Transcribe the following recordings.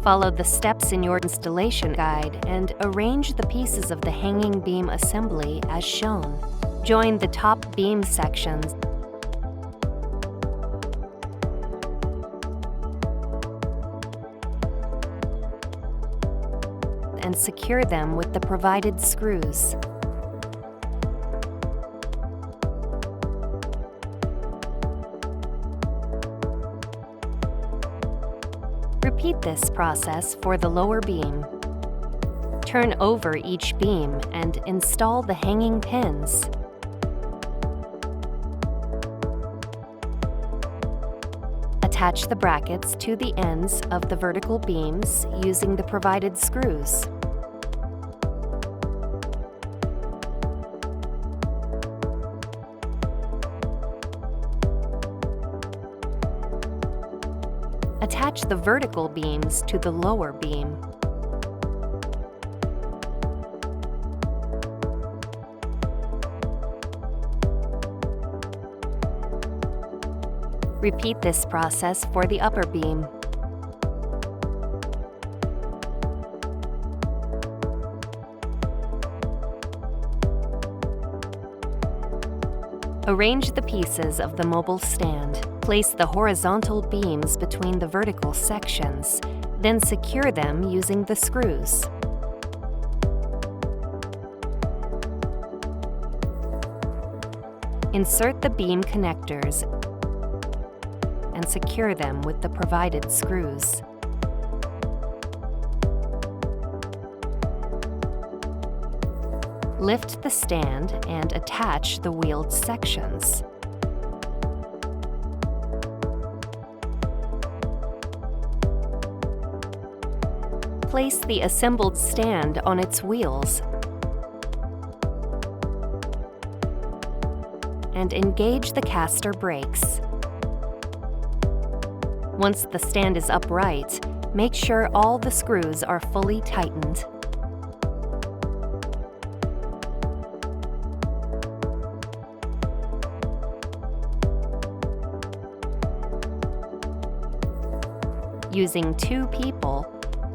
Follow the steps in your installation guide and arrange the pieces of the hanging beam assembly as shown. Join the top beam sections and secure them with the provided screws. Repeat this process for the lower beam. Turn over each beam and install the hanging pins. Attach the brackets to the ends of the vertical beams using the provided screws. Attach the vertical beams to the lower beam. Repeat this process for the upper beam. Arrange the pieces of the mobile stand. Place the horizontal beams between the vertical sections, then secure them using the screws. Insert the beam connectors and secure them with the provided screws. Lift the stand and attach the wheeled sections. Place the assembled stand on its wheels and engage the caster brakes. Once the stand is upright, make sure all the screws are fully tightened. Using 2 people,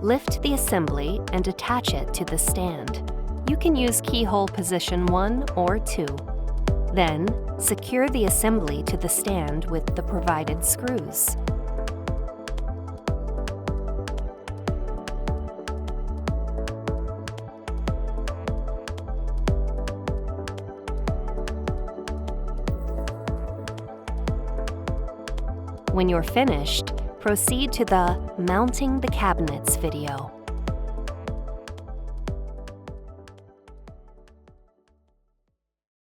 lift the assembly and attach it to the stand. You can use keyhole position 1 or 2. Then, secure the assembly to the stand with the provided screws. When you're finished, proceed to the Mounting the Cabinets video.